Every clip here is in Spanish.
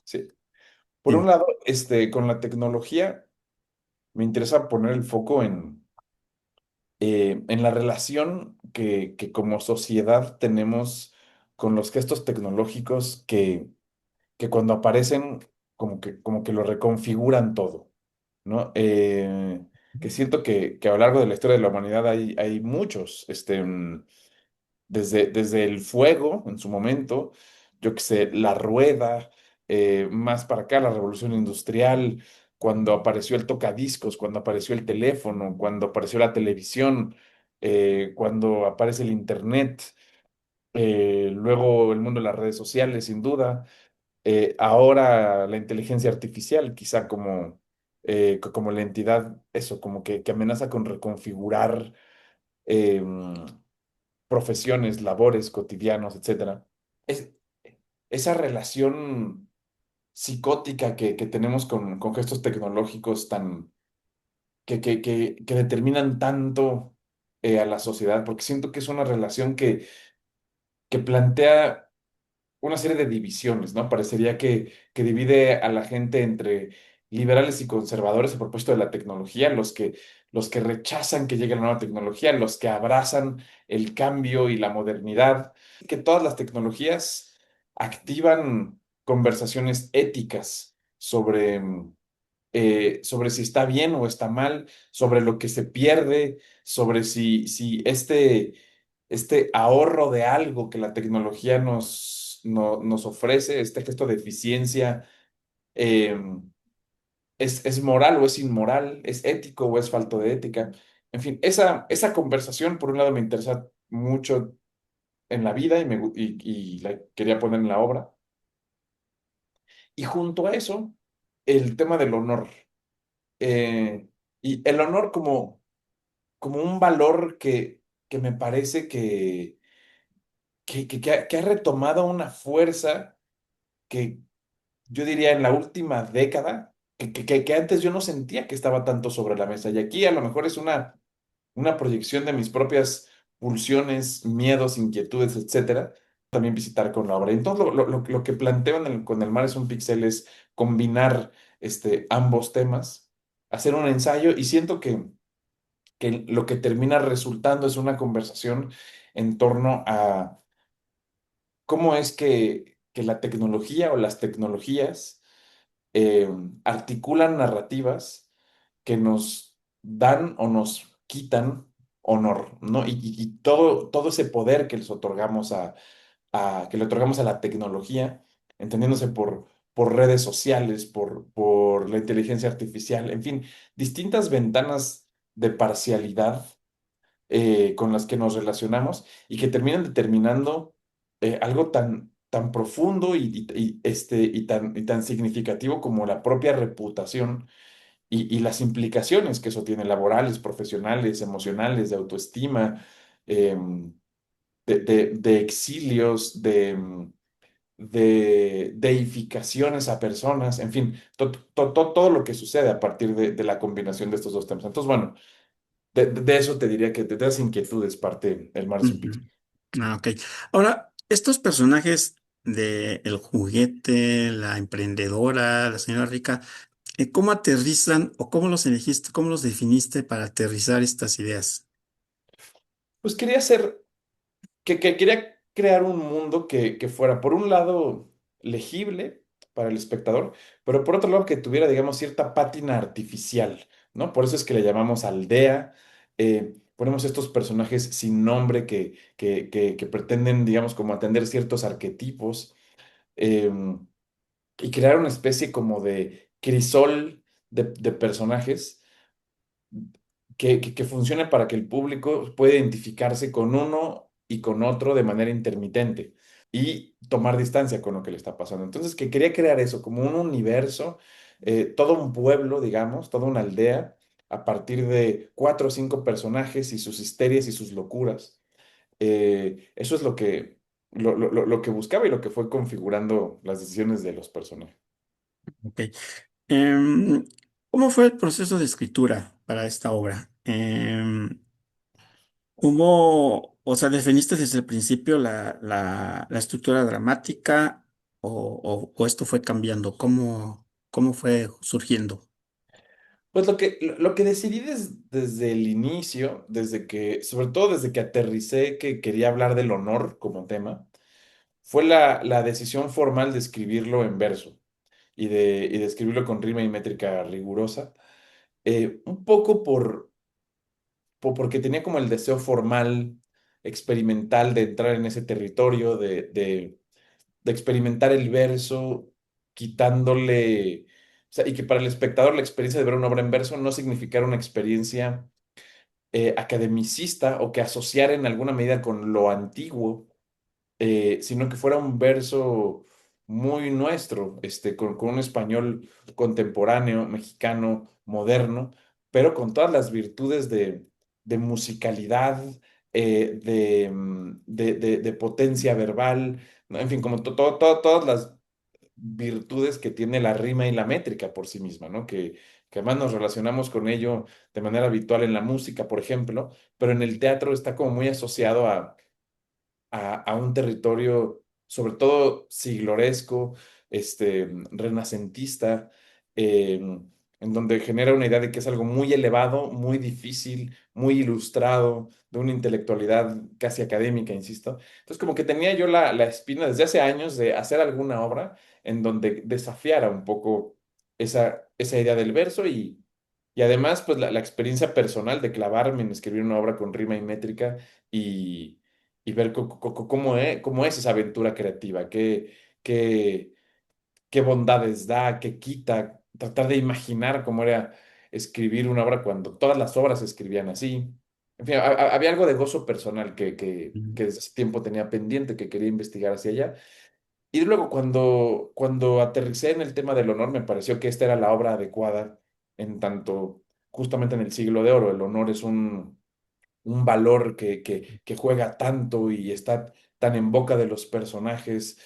Sí. Por un Dime. lado, con la tecnología me interesa poner el foco en la relación que como sociedad tenemos con los gestos tecnológicos que cuando aparecen como que lo reconfiguran todo, ¿no? Que siento que a lo largo de la historia de la humanidad hay muchos, desde el fuego en su momento, yo que sé, la rueda, más para acá la revolución industrial, cuando apareció el tocadiscos, cuando apareció el teléfono, cuando apareció la televisión, cuando aparece el internet, luego el mundo de las redes sociales, sin duda, ahora la inteligencia artificial, quizá como la entidad, eso, como que amenaza con reconfigurar. Profesiones, labores, cotidianos, etcétera. Es, esa relación psicótica que tenemos con gestos tecnológicos que determinan tanto a la sociedad, porque siento que es una relación que plantea una serie de divisiones, ¿no? Parecería que divide a la gente entre liberales y conservadores a propósito de la tecnología, los que rechazan que llegue la nueva tecnología, los que abrazan el cambio y la modernidad, que todas las tecnologías activan conversaciones éticas sobre si está bien o está mal, sobre lo que se pierde, sobre si este ahorro de algo que la tecnología nos ofrece, este gesto de eficiencia, eh, es moral o es inmoral, es ético o es falto de ética. En fin, esa conversación, por un lado, me interesa mucho en la vida y la quería poner en la obra. Y junto a eso, el tema del honor. Eh, y el honor como un valor que me parece que ha retomado una fuerza que yo diría en la última década, que antes yo no sentía que estaba tanto sobre la mesa. Y aquí a lo mejor es una proyección de mis propias pulsiones, miedos, inquietudes, etcétera. También visitar con la obra. Entonces, lo que planteo con el mar es un pixel es combinar ambos temas, hacer un ensayo y siento que lo que termina resultando es una conversación en torno a cómo es que la tecnología o las tecnologías eh, articulan narrativas que nos dan o nos quitan honor, ¿no? Y todo ese poder que les otorgamos que le otorgamos a la tecnología, entendiéndose por redes sociales, por la inteligencia artificial, en fin, distintas ventanas de parcialidad con las que nos relacionamos y que terminan determinando algo tan profundo y tan significativo como la propia reputación y las implicaciones que eso tiene, laborales, profesionales, emocionales, de autoestima, de exilios, de deificaciones a personas, en fin, todo lo que sucede a partir de la combinación de estos dos temas. Entonces, bueno, de eso te diría que de esas inquietudes parte el mar es un Ujú. pixel. Ah, ok. Ahora, estos personajes de el juguete, la emprendedora, la señora rica, ¿cómo aterrizan o cómo los elegiste, cómo los definiste para aterrizar estas ideas? Pues quería hacer, quería crear un mundo que fuera, por un lado, legible para el espectador, pero por otro lado, que tuviera, digamos, cierta pátina artificial, ¿no? Por eso es que le llamamos aldea. Ponemos estos personajes sin nombre que pretenden, digamos, como atender ciertos arquetipos eh, y crear una especie como de crisol de personajes que funcione para que el público pueda identificarse con uno y con otro de manera intermitente y tomar distancia con lo que le está pasando. Entonces, que quería crear eso como un universo, todo un pueblo, digamos, toda una aldea, a partir de cuatro o cinco personajes y sus histerias y sus locuras. Eso es lo que buscaba y lo que fue configurando las decisiones de los personajes. Ok. Em, ¿Cómo fue el proceso de escritura para esta obra? ¿Cómo, o sea, definiste desde el principio la estructura dramática? o esto fue cambiando? ¿Cómo fue surgiendo? Pues lo que decidí desde el inicio, sobre todo desde que aterricé que quería hablar del honor como tema, fue la decisión formal de escribirlo en verso y de escribirlo con rima y métrica rigurosa. Un poco porque tenía como el deseo formal, experimental de entrar en ese territorio, de experimentar el verso, quitándole, o sea, y que para el espectador la experiencia de ver una obra en verso no significara una experiencia academicista o que asociara en alguna medida con lo antiguo, sino que fuera un verso muy nuestro, con un español contemporáneo, mexicano, moderno, pero con todas las virtudes de musicalidad, de potencia verbal, ¿no? En fin, como todas las virtudes que tiene la rima y la métrica por sí misma, ¿no? Que además nos relacionamos con ello de manera habitual en la música, por ejemplo, pero en el teatro está como muy asociado a un territorio, sobre todo sigloresco, renacentista, eh, en donde genera una idea de que es algo muy elevado, muy difícil, muy ilustrado, de una intelectualidad casi académica, insisto. Entonces, como que tenía yo la espina desde hace años de hacer alguna obra en donde desafiara un poco esa idea del verso y además, pues la experiencia personal de clavarme en escribir una obra con rima y métrica y ver cómo es esa aventura creativa, qué, qué bondades da, qué quita, tratar de imaginar cómo era escribir una obra cuando todas las obras se escribían así. En fin, había algo de gozo personal que desde hace tiempo tenía pendiente, que quería investigar hacia allá. Y luego cuando aterricé en el tema del honor, me pareció que esta era la obra adecuada en tanto justamente en el siglo de oro. El honor es un valor que juega tanto y está tan en boca de los personajes,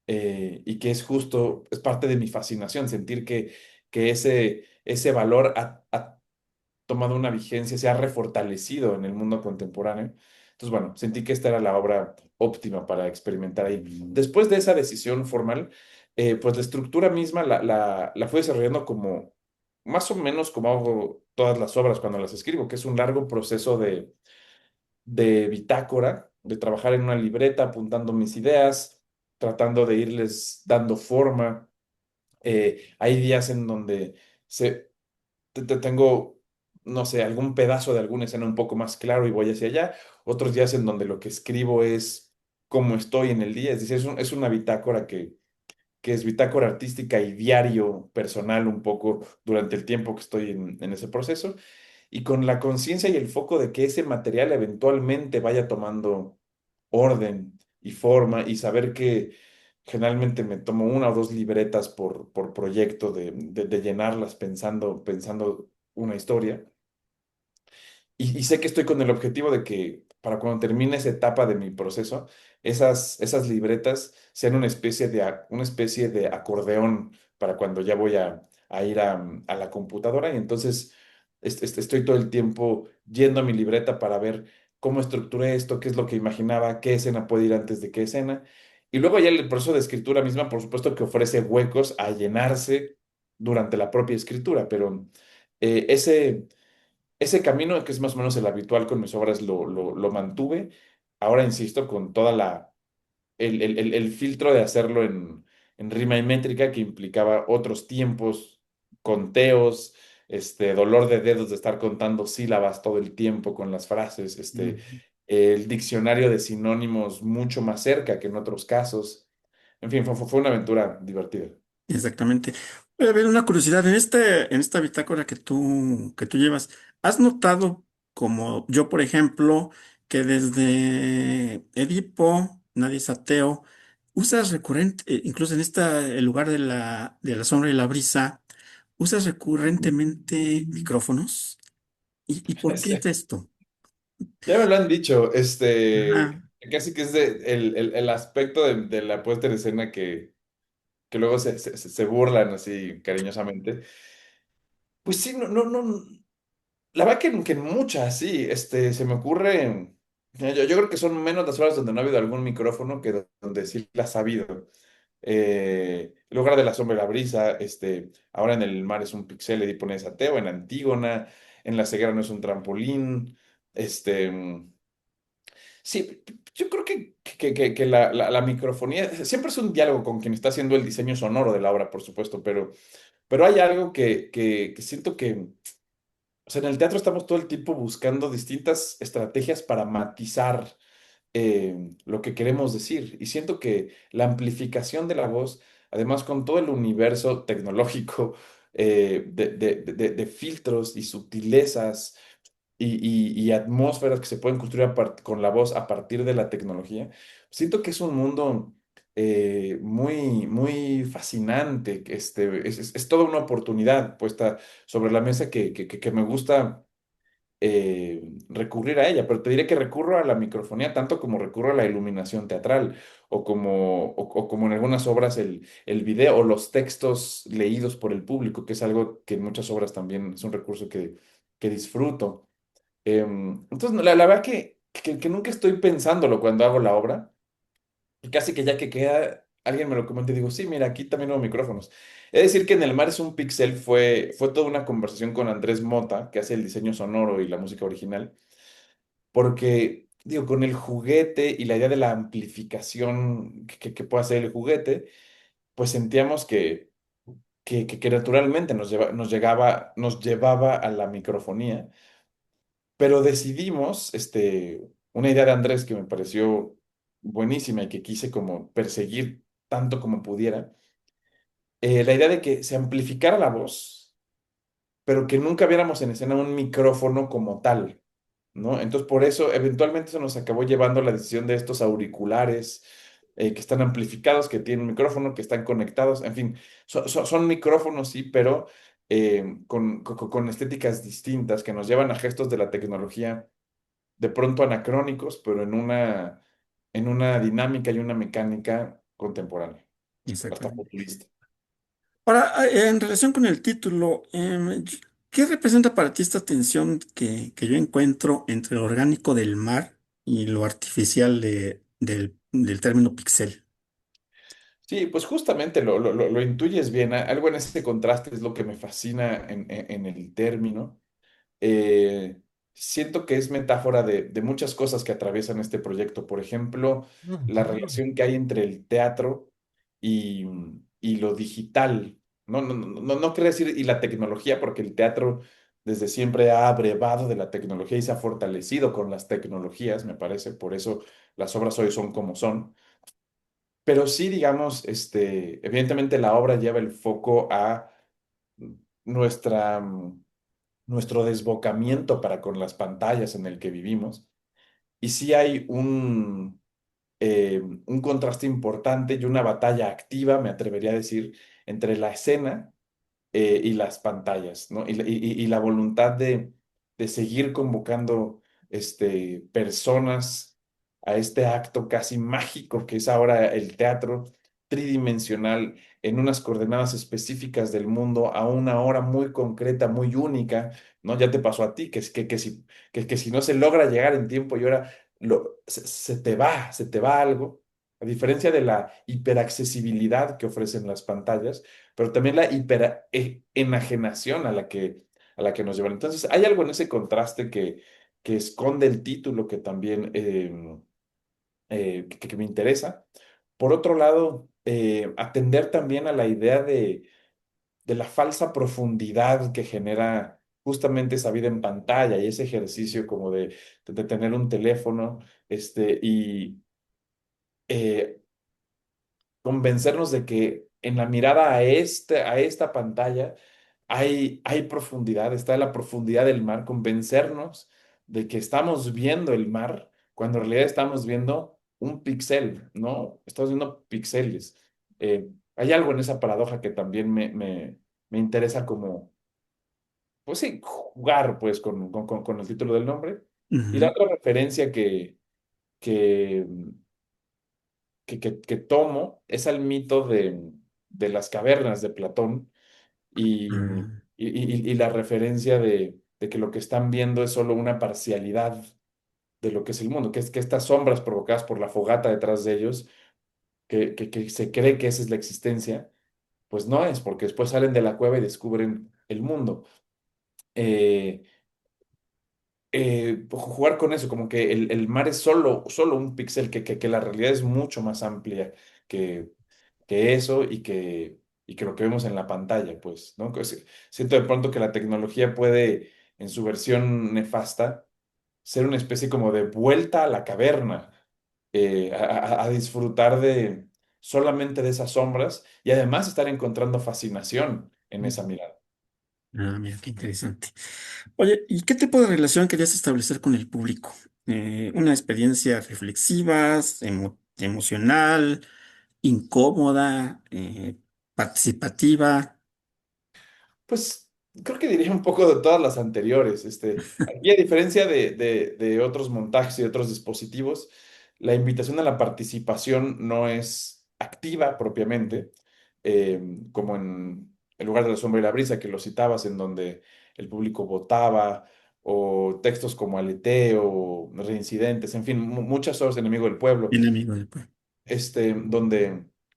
y que es justo, es parte de mi fascinación, sentir que ese valor ha tomado una vigencia, se ha refortalecido en el mundo contemporáneo. Entonces, bueno, sentí que esta era la obra óptima para experimentar ahí. Después de esa decisión formal, pues la estructura misma la fui desarrollando como, más o menos como hago todas las obras cuando las escribo, que es un largo proceso de bitácora, de trabajar en una libreta, apuntando mis ideas, tratando de irles dando forma. Hay días en donde tengo, no sé, algún pedazo de alguna escena un poco más claro y voy hacia allá. Otros días en donde lo que escribo es cómo estoy en el día. Es decir, es una bitácora que es bitácora artística y diario personal un poco durante el tiempo que estoy en ese proceso y con la conciencia y el foco de que ese material eventualmente vaya tomando orden y forma y saber que generalmente me tomo una o dos libretas por proyecto de llenarlas pensando una historia. Y sé que estoy con el objetivo de que para cuando termine esa etapa de mi proceso, esas libretas sean una especie de acordeón para cuando ya voy a ir a la computadora. Y entonces estoy todo el tiempo yendo a mi libreta para ver cómo estructuré esto, qué es lo que imaginaba, qué escena puede ir antes de qué escena. Y luego ya el proceso de escritura misma, por supuesto que ofrece huecos a llenarse durante la propia escritura, pero ese camino, que es más o menos el habitual con mis obras, lo mantuve. Ahora insisto, con toda el filtro de hacerlo en rima y métrica, que implicaba otros tiempos, conteos, dolor de dedos de estar contando sílabas todo el tiempo con las frases, Mm. el diccionario de sinónimos mucho más cerca que en otros casos. En fin, fue una aventura divertida. Exactamente. Voy a ver una curiosidad. En esta bitácora que tú llevas, ¿has notado, como yo, por ejemplo, que desde Edipo, Nadie es ateo, usas recurrente, incluso en el lugar de la sombra y la brisa, usas recurrentemente micrófonos? Y por qué es esto? Ya me lo han dicho, Ajá. casi que es el aspecto de la puesta en escena que luego se burlan así cariñosamente. Pues sí, no, no, no, la verdad que en muchas, sí, se me ocurre, yo creo que son menos las horas donde no ha habido algún micrófono que donde sí las ha habido. El lugar de la sombra y la brisa, ahora en el mar es un pixel, le pones ateo, en Antígona, en la ceguera no es un trampolín, sí, yo creo que la microfonía siempre es un diálogo con quien está haciendo el diseño sonoro de la obra, por supuesto, pero hay algo que siento que, o sea, en el teatro estamos todo el tiempo buscando distintas estrategias para matizar lo que queremos decir. Y siento que la amplificación de la voz, además con todo el universo tecnológico de filtros y sutilezas y atmósferas que se pueden construir con la voz a partir de la tecnología, siento que es un mundo muy fascinante. Es toda una oportunidad puesta sobre la mesa que me gusta recurrir a ella, pero te diré que recurro a la microfonía tanto como recurro a la iluminación teatral o como en algunas obras el video o los textos leídos por el público, que es algo que en muchas obras también es un recurso que disfruto. Entonces, no, la verdad que nunca estoy pensándolo cuando hago la obra, y casi que ya que queda, alguien me lo comenta y digo, sí, mira, aquí también hubo micrófonos. Es decir, que en El mar es un pixel fue toda una conversación con Andrés Mota, que hace el diseño sonoro y la música original, porque, digo, con el juguete y la idea de la amplificación que puede hacer el juguete, pues sentíamos que naturalmente nos llevaba a la microfonía, pero decidimos, una idea de Andrés que me pareció buenísima y que quise como perseguir tanto como pudiera, la idea de que se amplificara la voz, pero que nunca viéramos en escena un micrófono como tal, ¿no? Entonces, por eso, eventualmente se nos acabó llevando la decisión de estos auriculares que están amplificados, que tienen micrófono, que están conectados, en fin, son micrófonos, sí, pero con estéticas distintas que nos llevan a gestos de la tecnología de pronto anacrónicos, pero en una dinámica y una mecánica contemporánea, hasta Exactamente. futurista. Ahora, en relación con el título, ¿qué representa para ti esta tensión que yo encuentro entre lo orgánico del mar y lo artificial del término pixel? Sí, pues justamente lo intuyes bien. Algo en ese contraste es lo que me fascina en el término. eh, Siento que es metáfora de muchas cosas que atraviesan este proyecto. Por ejemplo, la relación que hay entre el teatro y, y lo digital. No quiero decir y la tecnología, porque el teatro desde siempre ha abrevado de la tecnología y se ha fortalecido con las tecnologías, me parece. Por eso las obras hoy son como son. Pero sí, digamos, evidentemente la obra lleva el foco a nuestra nuestro desbocamiento para con las pantallas en el que vivimos. Y sí hay un contraste importante y una batalla activa, me atrevería a decir, entre la escena y las pantallas, ¿no? Y la voluntad de seguir convocando personas a este acto casi mágico que es ahora el teatro tridimensional en unas coordenadas específicas del mundo a una hora muy concreta, muy única, ¿no? Ya te pasó a ti, que si no se logra llegar en tiempo y hora, se te va algo, a diferencia de la hiperaccesibilidad que ofrecen las pantallas, pero también la enajenación a la que nos llevan. Entonces, hay algo en ese contraste que esconde el título que también que me interesa. Por otro lado, atender también a la idea de la falsa profundidad que genera justamente esa vida en pantalla y ese ejercicio como de tener un teléfono y eh, convencernos de que en la mirada a esta pantalla hay profundidad, está la profundidad del mar, convencernos de que estamos viendo el mar cuando en realidad estamos viendo un píxel, ¿no? Estamos viendo píxeles. Hay algo en esa paradoja que también me interesa como, pues sí, jugar pues con el título del nombre. Y la Ujú. otra referencia que, que tomo es al mito de las cavernas de Platón y, Mm. y la referencia de que lo que están viendo es solo una parcialidad de lo que es el mundo, que es que estas sombras provocadas por la fogata detrás de ellos que se cree que esa es la existencia, pues no es, porque después salen de la cueva y descubren el mundo. Eh, Jugar con eso, como que el mar es solo un píxel, que la realidad es mucho más amplia que, que eso y que lo que vemos en la pantalla, pues, ¿no? Siento de pronto que la tecnología puede, en su versión nefasta, ser una especie como de vuelta a la caverna, a disfrutar de solamente de esas sombras y además estar encontrando fascinación en esa mirada. Ah, mira, qué interesante. Oye, ¿y qué tipo de relación querías establecer con el público? ¿Una experiencia reflexiva, emocional, incómoda, participativa? Pues creo que diría un poco de todas las anteriores. Aquí, a diferencia de otros montajes y de otros dispositivos, la invitación a la participación no es activa propiamente, como en el lugar de la sombra y la brisa, que lo citabas, en donde el público votaba, o textos como Aleteo, Reincidentes, en fin, muchas obras de Enemigo del Pueblo Bien amigo del pueblo.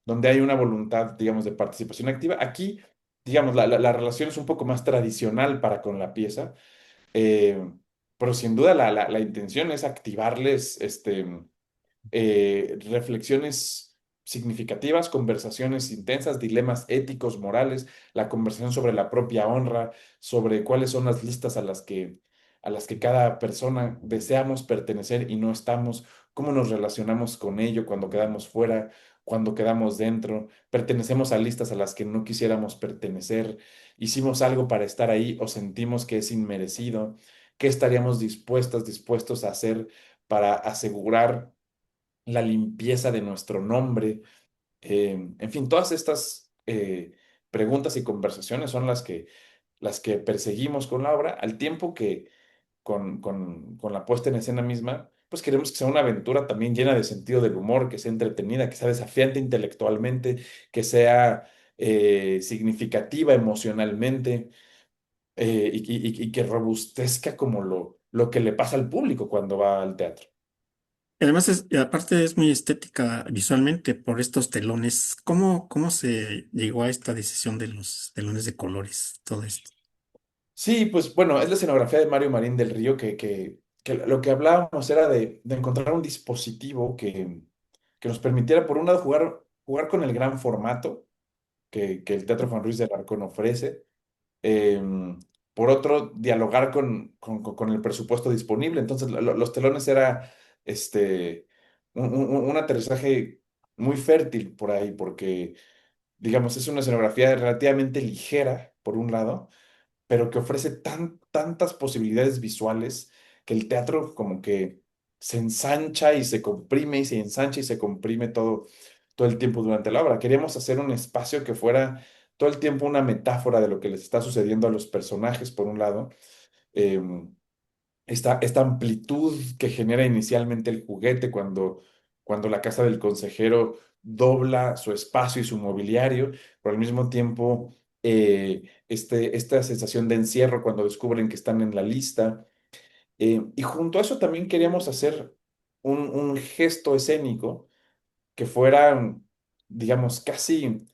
donde hay una voluntad, digamos, de participación activa. Aquí, digamos, la relación es un poco más tradicional para con la pieza, eh, pero sin duda la intención es activarles reflexiones significativas, conversaciones intensas, dilemas éticos, morales, la conversación sobre la propia honra, sobre cuáles son las listas a las que cada persona deseamos pertenecer y no estamos, cómo nos relacionamos con ello cuando quedamos fuera, cuando quedamos dentro, pertenecemos a listas a las que no quisiéramos pertenecer, hicimos algo para estar ahí o sentimos que es inmerecido, qué estaríamos dispuestos a hacer para asegurar la limpieza de nuestro nombre. En fin, todas estas preguntas y conversaciones son las que perseguimos con la obra, al tiempo que con la puesta en escena misma, pues queremos que sea una aventura también llena de sentido del humor, que sea entretenida, que sea desafiante intelectualmente, que sea significativa emocionalmente, y que robustezca como lo que le pasa al público cuando va al teatro. Además, y aparte es muy estética visualmente por estos telones. ¿Cómo se llegó a esta decisión de los telones de colores? Todo esto. Sí, pues bueno, es la escenografía de Mario Marín del Río que lo que hablábamos era de encontrar un dispositivo que nos permitiera, por un lado, jugar con el gran formato que el Teatro Juan Ruiz de Alarcón ofrece, eh, por otro, dialogar con el presupuesto disponible. Entonces, los telones era un aterrizaje muy fértil por ahí, porque, digamos, es una escenografía relativamente ligera, por un lado, pero que ofrece tantas posibilidades visuales que el teatro como que se ensancha y se comprime y se ensancha y se comprime todo el tiempo durante la obra. Queríamos hacer un espacio que fuera todo el tiempo una metáfora de lo que les está sucediendo a los personajes, por un lado. em, esta amplitud que genera inicialmente el juguete cuando la casa del consejero dobla su espacio y su mobiliario, pero al mismo tiempo esta sensación de encierro cuando descubren que están en la lista. Y junto a eso también queríamos hacer un gesto escénico que fuera, digamos, casi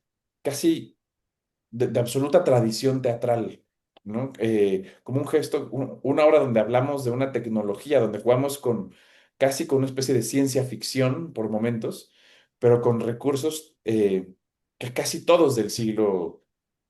de absoluta tradición teatral, ¿no? Como un gesto, una obra donde hablamos de una tecnología, donde jugamos casi con una especie de ciencia ficción por momentos, pero con recursos que casi todos del siglo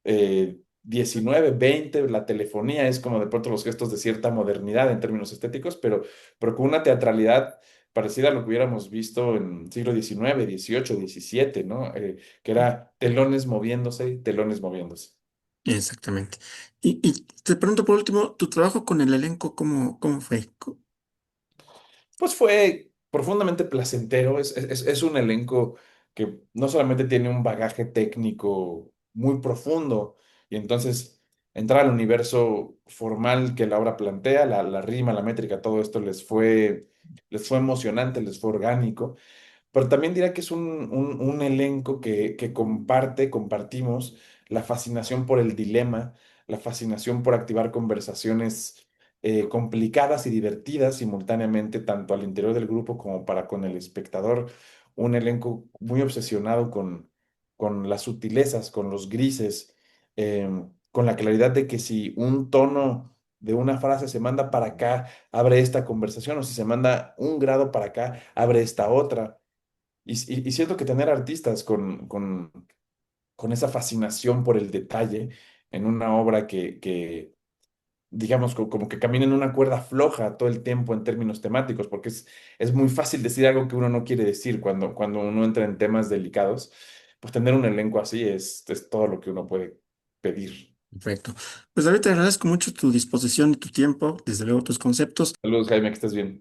XIX, XX, la telefonía es como de pronto los gestos de cierta modernidad en términos estéticos, pero con una teatralidad parecida a lo que hubiéramos visto en siglo XIX, XVIII, XVII, ¿no? Que era telones moviéndose, telones moviéndose. Exactamente. Y te pregunto por último, ¿tu trabajo con el elenco cómo fue? Pues fue profundamente placentero. Es un elenco que no solamente tiene un bagaje técnico muy profundo, y entonces entrar al universo formal que la obra plantea, la rima, la métrica, todo esto les fue emocionante, les fue orgánico. Pero también diría que es un elenco que compartimos la fascinación por el dilema, la fascinación por activar conversaciones complicadas y divertidas simultáneamente, tanto al interior del grupo como para con el espectador. un elenco muy obsesionado con las sutilezas, con los grises, con la claridad de que si un tono de una frase se manda para acá, abre esta conversación, o si se manda un grado para acá, abre esta otra. Y siento que tener artistas con esa fascinación por el detalle en una obra que digamos, como que camina en una cuerda floja todo el tiempo en términos temáticos, porque es muy fácil decir algo que uno no quiere decir cuando uno entra en temas delicados. Pues tener un elenco así es todo lo que uno puede pedir. Perfecto. Pues David, te agradezco mucho tu disposición y tu tiempo, desde luego tus conceptos. Saludos, Jaime, que estés bien.